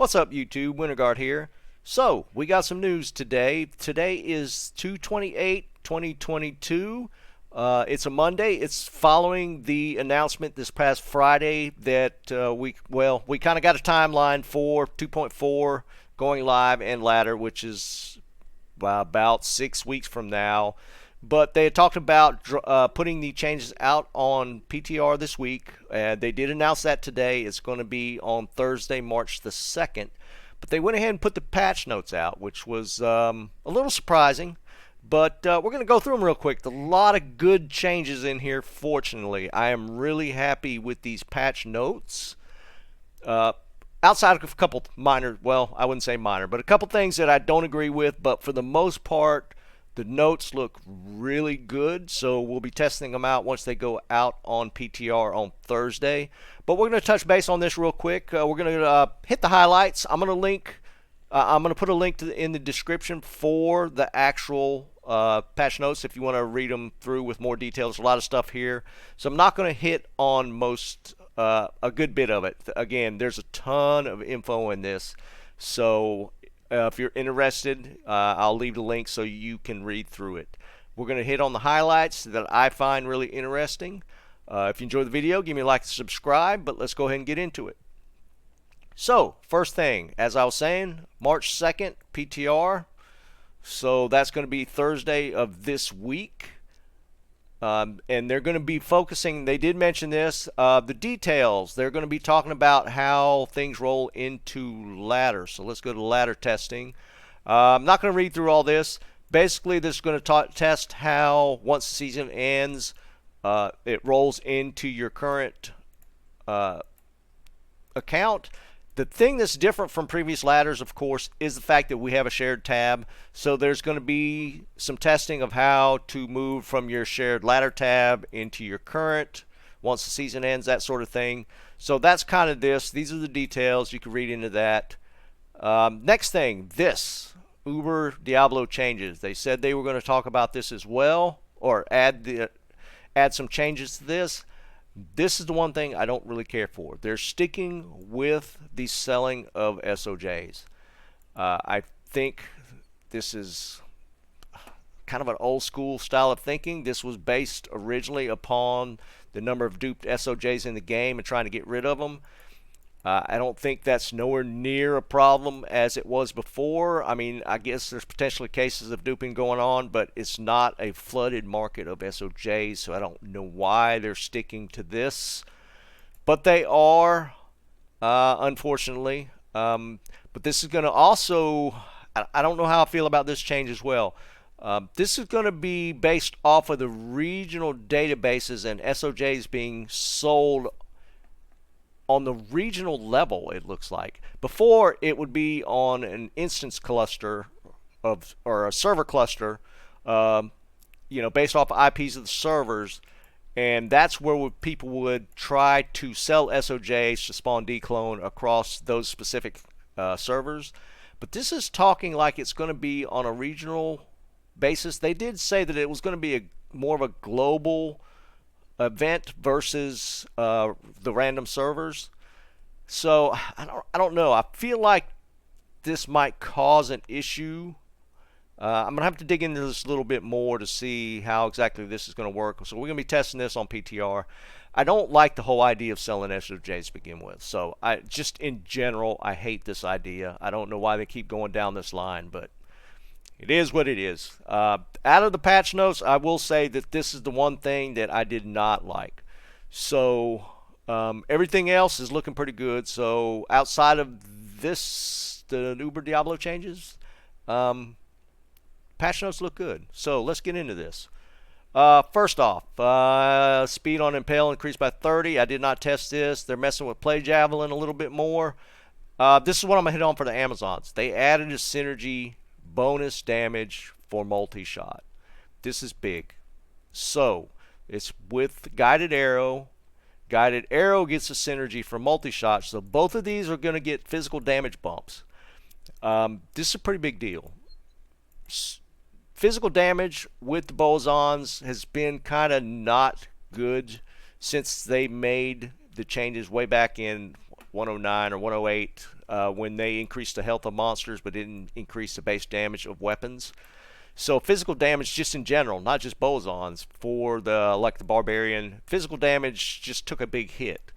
What's up, YouTube? Winterguard here. So, we got some news today. Today is 2/28/2022. It's a Monday. It's following the announcement this past Friday that we kind of got a timeline for 2.4 going live and ladder, which is about 6 weeks from now. But they had talked about putting the changes out on PTR this week. They did announce that today. It's going to be on Thursday, March the 2nd. But they went ahead and put the patch notes out, which was a little surprising. But we're going to go through them real quick. A lot of good changes in here, fortunately. I am really happy with these patch notes. Outside of a couple minor, well, I wouldn't say minor, but a couple things that I don't agree with. But for the most part, the notes look really good, so we'll be testing them out once they go out on PTR on Thursday. But we're going to touch base on this real quick. We're going to hit the highlights. I'm going to put a link in the description for the actual patch notes if you want to read them through with more details. A lot of stuff here, so I'm not going to hit on a good bit of it. Again, there's a ton of info in this, so if you're interested, I'll leave the link so you can read through it. We're going to hit on the highlights that I find really interesting. If you enjoy the video, give me a like and subscribe, but let's go ahead and get into it. So, first thing, as I was saying, March 2nd, PTR. So that's going to be Thursday of this week. And they're going to be focusing, they did mention this, the details. They're going to be talking about how things roll into ladder. So let's go to ladder testing. I'm not going to read through all this. Basically, this is going to test how, once the season ends, it rolls into your current account. The thing that's different from previous ladders, of course, is the fact that we have a shared tab. So there's going to be some testing of how to move from your shared ladder tab into your current once the season ends, that sort of thing. So that's kind of this. These are the details. You can read into that. Next thing, this Uber Diablo changes. They said they were going to talk about this as well, or add some changes to this. This is the one thing I don't really care for. They're sticking with the selling of SOJs. I think this is kind of an old school style of thinking. This was based originally upon the number of duped SOJs in the game and trying to get rid of them. I don't think that's nowhere near a problem as it was before. I mean, I guess there's potentially cases of duping going on, but it's not a flooded market of SOJs, so I don't know why they're sticking to this. But they are, unfortunately. But this is going to also, I don't know how I feel about this change as well. This is going to be based off of the regional databases and SOJs being sold on the regional level. It looks like before it would be on an instance cluster or a server cluster, based off IPs of the servers, and that's where people would try to sell SOJs to spawn declone across those specific servers. But this is talking like it's going to be on a regional basis. They did say that it was going to be more of a global event versus the random servers. So I don't know. I feel like this might cause an issue. I'm gonna have to dig into this a little bit more to see how exactly this is going to work. So we're gonna be testing this on PTR. I don't like the whole idea of selling SOJs to begin with. So I just in general I hate this idea. I don't know why they keep going down this line, but it is what it is. Out of the patch notes, I will say that this is the one thing that I did not like. So everything else is looking pretty good. So outside of this, the Uber Diablo changes, patch notes look good. So let's get into this. First off, speed on Impale increased by 30. I did not test this. They're messing with Play Javelin a little bit more. This is what I'm going to hit on for the Amazons. They added a synergy bonus damage for multi-shot. This is big. So it's with guided arrow. Guided arrow gets a synergy for multi-shot. So both of these are going to get physical damage bumps. This is a pretty big deal. Physical damage with the bosons has been kind of not good since they made the changes way back in 109 or 108 when they increased the health of monsters but didn't increase the base damage of weapons. So physical damage just in general, not just bosons, for the like the Barbarian, physical damage just took a big hit.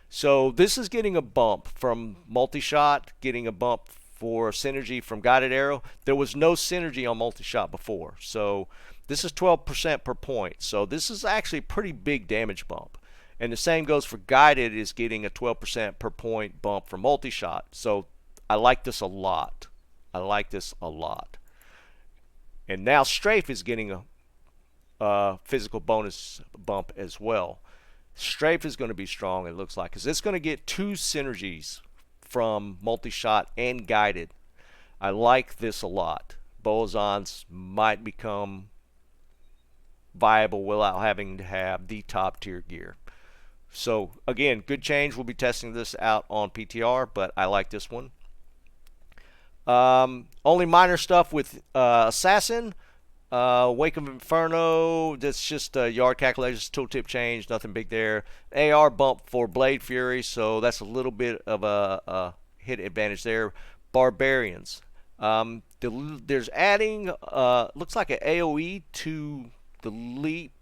So this is getting a bump from multi-shot, getting a bump for synergy from guided arrow. There was no synergy on multi-shot before. So this is 12% per point. So this is actually a pretty big damage bump. And the same goes for guided, is getting a 12% per point bump for multi-shot. So I like this a lot. I like this a lot. And now strafe is getting a physical bonus bump as well. Strafe is going to be strong, it looks like, because it's going to get 2 synergies from multi-shot and guided. I like this a lot. Bosons might become viable without having to have the top tier gear. So again, good change. We'll be testing this out on PTR, but I like this one. Only minor stuff with Assassin. Wake of Inferno, that's just yard calculations, tooltip change, nothing big there. AR bump for Blade Fury, so that's a little bit of a hit advantage there. Barbarians. There's adding, looks like an AoE to the leap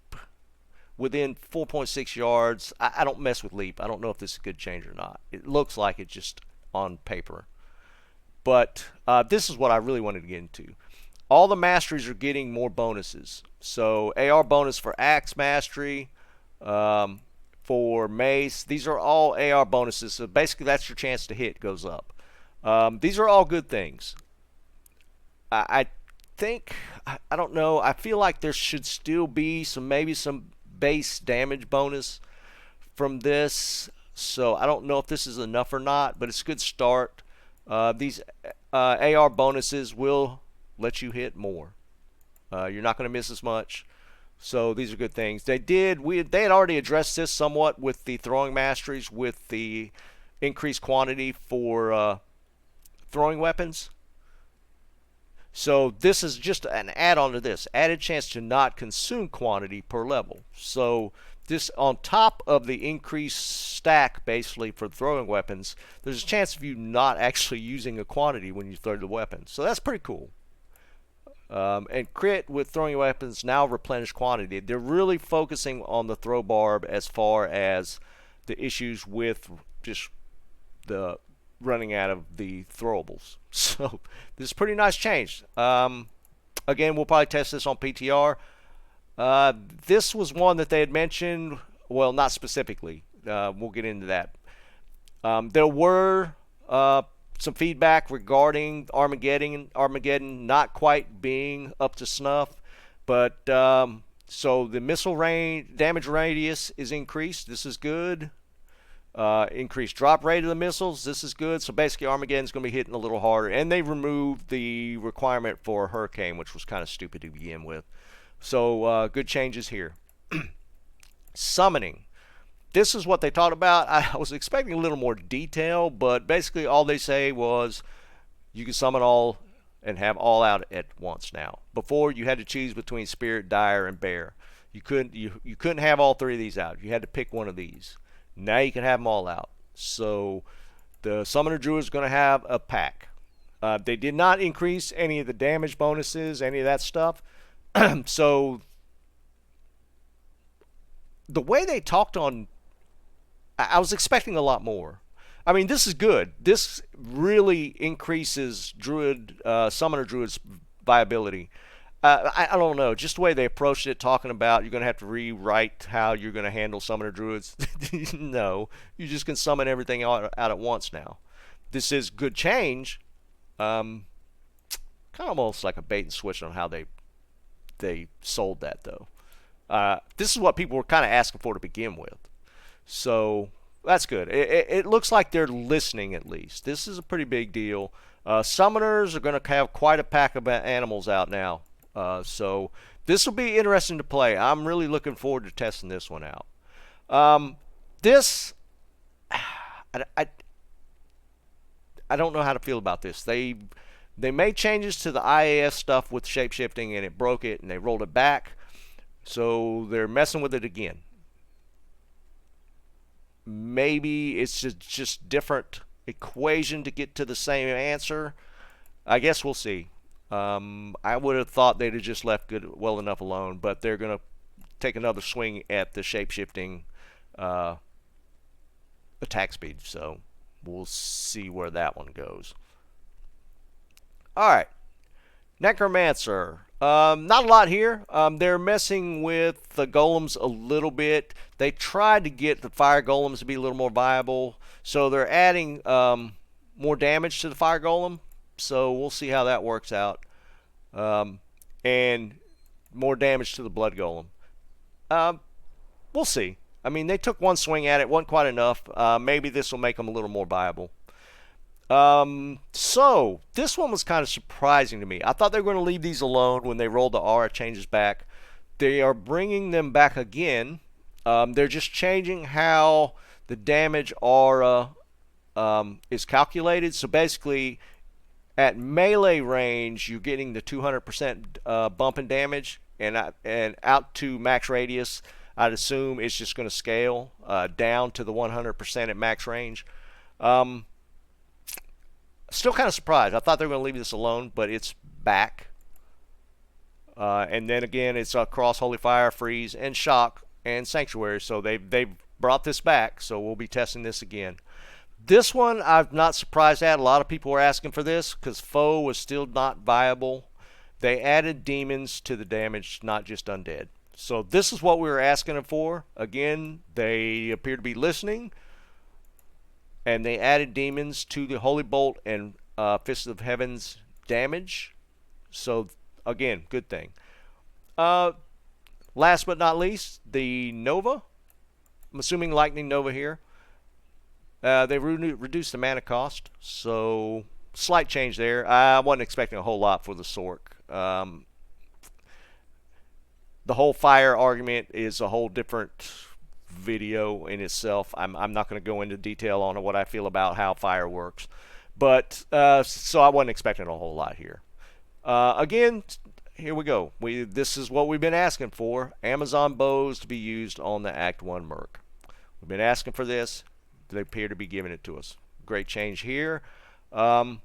within 4.6 yards. I don't mess with leap. I don't know if this is a good change or not. It looks like it's just on paper. But this is what I really wanted to get into. All the masteries are getting more bonuses. So AR bonus for Axe Mastery, for Mace. These are all AR bonuses. So basically that's your chance to hit goes up. These are all good things. I think, I don't know, I feel like there should still be maybe some base damage bonus from this. So I don't know if this is enough or not, but it's a good start. These AR bonuses will let you hit more. You're not going to miss as much. So these are good things. They had already addressed this somewhat with the throwing masteries, with the increased quantity for throwing weapons. So this is just an add-on to this. Added chance to not consume quantity per level. So this, on top of the increased stack basically for throwing weapons, there's a chance of you not actually using a quantity when you throw the weapon. So that's pretty cool. And crit with throwing weapons now replenish quantity. They're really focusing on the throw barb as far as the issues with just the running out of the throwables. So this is a pretty nice change. Again, we'll probably test this on PTR. This was one that they had mentioned, well, not specifically. We'll get into that. There were some feedback regarding Armageddon not quite being up to snuff, but so the missile damage radius is increased. This is good. Increased drop rate of the missiles. This is good. So basically Armageddon's going to be hitting a little harder. And they removed the requirement for a hurricane, which was kind of stupid to begin with. So good changes here. Summoning. This is what they talked about. I was expecting a little more detail, but basically all they say was you can summon all and have all out at once now. Before you had to choose between Spirit, Dire, and Bear. You couldn't have all 3 of these out. You had to pick one of these. Now you can have them all out. So the Summoner Druid is going to have a pack. They did not increase any of the damage bonuses, any of that stuff. So the way they talked on, I was expecting a lot more. I mean, this is good. This really increases Summoner Druid's viability. I don't know, just the way they approached it, talking about you're going to have to rewrite how you're going to handle Summoner Druids. No, you just can summon everything out at once now. This is good change. Kind of almost like a bait and switch on how they sold that, though. This is what people were kind of asking for to begin with. So that's good. It looks like they're listening at least. This is a pretty big deal. Summoners are going to have quite a pack of animals out now. So this will be interesting to play. I'm really looking forward to testing this one out. I don't know how to feel about this. They made changes to the IAS stuff with shapeshifting, and it broke it, and they rolled it back. So they're messing with it again. maybe it's just different equation to get to the same answer. I guess we'll see. I would have thought they'd have just left good well enough alone, but they're going to take another swing at the shape-shifting attack speed, so we'll see where that one goes. Alright, Necromancer. Not a lot here. They're messing with the golems a little bit. They tried to get the fire golems to be a little more viable, so they're adding more damage to the fire golem, so we'll see how that works out. And more damage to the blood golem. We'll see. I mean, they took one swing at it, wasn't quite enough. Maybe this will make them a little more viable. So this one was kind of surprising to me. I thought they were going to leave these alone when they rolled the aura changes back. They are bringing them back again. They're just changing how the damage aura is calculated. So basically, at melee range, you're getting the 200% bump in damage, and out to max radius, I'd assume it's just going to scale down to the 100% at max range. Still kind of surprised. I thought they were going to leave this alone, but it's back. And then again, it's across Holy Fire, Freeze, and Shock, and Sanctuary. So they've brought this back, so we'll be testing this again. This one I'm not surprised at. A lot of people were asking for this because foe was still not viable. They added demons to the damage, not just undead. So this is what we were asking them for. Again, they appear to be listening. And they added demons to the Holy Bolt and Fist of Heaven's damage. So, again, good thing. Last but not least, the Nova. I'm assuming Lightning Nova here. They reduced the mana cost, so slight change there. I wasn't expecting a whole lot for the Sork. The whole fire argument is a whole different video in itself. I'm not going to go into detail on what I feel about how fire works, but so I wasn't expecting a whole lot here. Again, here we go. This is what we've been asking for: Amazon bows to be used on the Act 1 Merc. We've been asking for this. They appear to be giving it to us. Great change here. The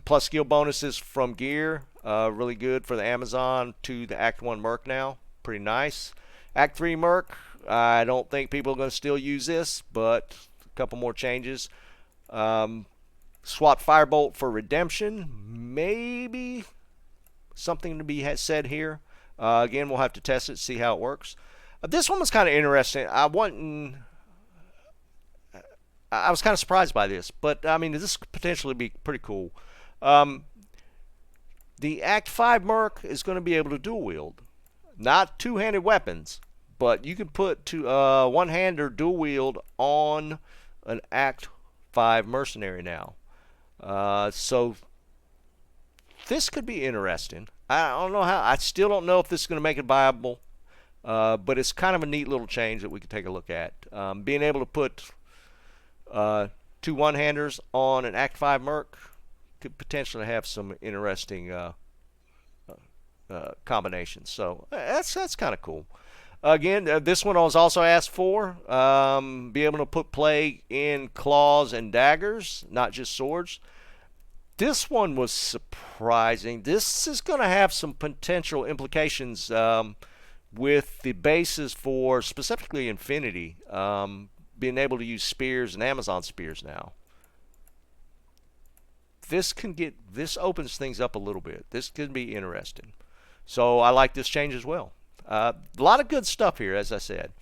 plus skill bonuses from gear, really good for the Amazon to the Act 1 Merc now. Pretty nice. Act 3 Merc, I don't think people are going to still use this, but a couple more changes. Swap Firebolt for Redemption. Maybe something to be said here. Again, we'll have to test it, see how it works. This one was kind of interesting. I was kind of surprised by this, but I mean, this could potentially be pretty cool. The Act 5 Merc is going to be able to dual wield. Not two-handed weapons, but you can put one-hander dual wield on an Act 5 Mercenary now. So this could be interesting. I don't know how. I still don't know if this is going to make it viable, but it's kind of a neat little change that we could take a look at. Being able to put two one-handers on an Act 5 Merc could potentially have some interesting combinations. So that's kind of cool. Again, this one I was also asked for. Be able to put plague in claws and daggers, not just swords. This one was surprising. This is going to have some potential implications with the bases for specifically Infinity. Being able to use spears and Amazon spears now. This opens things up a little bit. This could be interesting. So I like this change as well. A lot of good stuff here, as I said.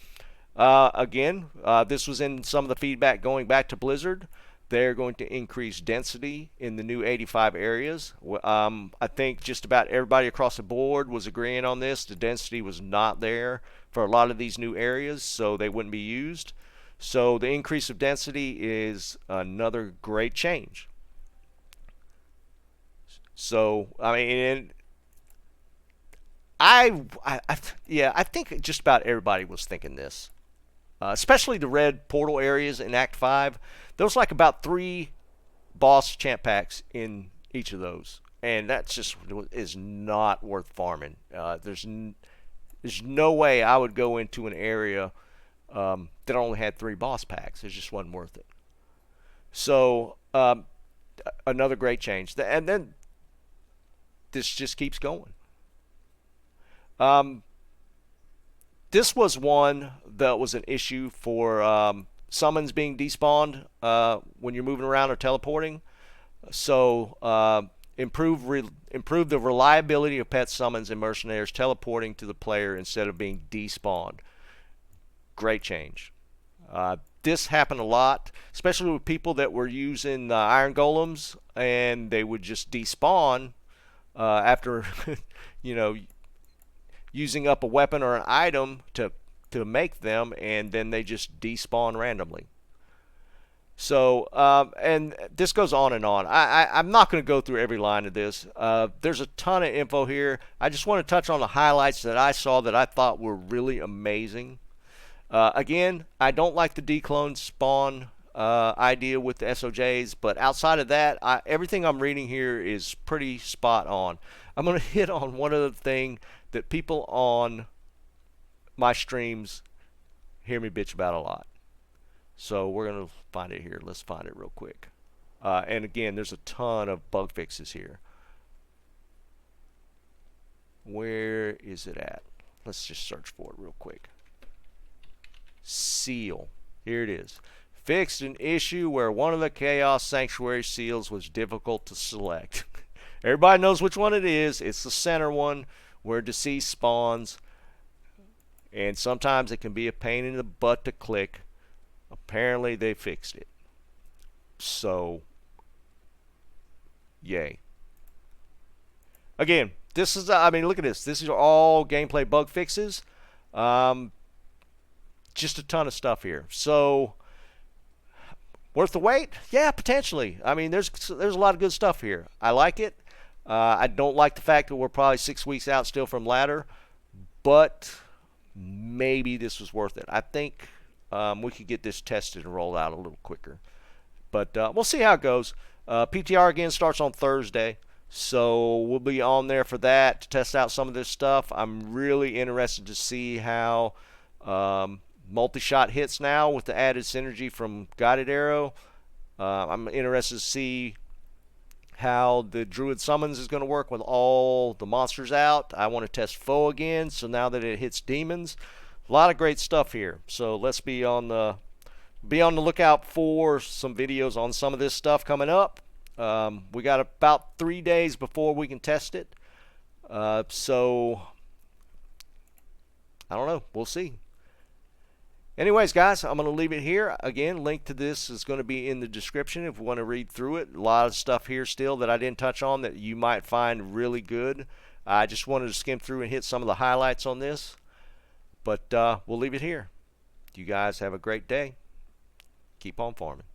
Again, this was in some of the feedback going back to Blizzard. They're going to increase density in the new 85 areas. I think just about everybody across the board was agreeing on this. The density was not there for a lot of these new areas, so they wouldn't be used. So the increase of density is another great change. So, I mean, I think just about everybody was thinking this. Especially the red portal areas in Act 5. There was like about 3 boss champ packs in each of those. And that just is not worth farming. There's no way I would go into an area that only had 3 boss packs. It just wasn't worth it. So another great change. And then this just keeps going. This was one that was an issue for summons being despawned when you're moving around or teleporting. So improve the reliability of pet summons and mercenaries teleporting to the player instead of being despawned. Great change. This happened a lot, especially with people that were using iron golems, and they would just despawn after using up a weapon or an item to make them, and then they just despawn randomly. So, and this goes on and on. I'm not going to go through every line of this. There's a ton of info here. I just want to touch on the highlights that I saw that I thought were really amazing. Again, I don't like the declone spawn idea with the SOJs, but outside of that, everything I'm reading here is pretty spot on. I'm going to hit on one other thing that people on my streams hear me bitch about a lot. So we're going to find it here. Let's find it real quick. And again, there's a ton of bug fixes here. Where is it at? Let's just search for it real quick. Seal. Here it is. Fixed an issue where one of the Chaos Sanctuary seals was difficult to select. Everybody knows which one it is. It's the center one where deceased spawns. And sometimes it can be a pain in the butt to click. Apparently they fixed it. So, yay. Again, this is, I mean, look at this. This is all gameplay bug fixes. Just a ton of stuff here. So, worth the wait? Yeah, potentially. I mean, there's a lot of good stuff here. I like it. I don't like the fact that we're probably 6 weeks out still from ladder, but maybe this was worth it. I think we could get this tested and rolled out a little quicker. But we'll see how it goes. PTR again starts on Thursday, so we'll be on there for that to test out some of this stuff. I'm really interested to see how multi-shot hits now with the added synergy from Guided Arrow. I'm interested to see how the Druid Summons is going to work with all the monsters out. I want to test Foe again, so now that it hits demons. A lot of great stuff here. So let's be on the lookout for some videos on some of this stuff coming up. We got about 3 days before we can test it. So I don't know. We'll see. Anyways, guys, I'm going to leave it here. Again, link to this is going to be in the description if you want to read through it. A lot of stuff here still that I didn't touch on that you might find really good. I just wanted to skim through and hit some of the highlights on this. But we'll leave it here. You guys have a great day. Keep on farming.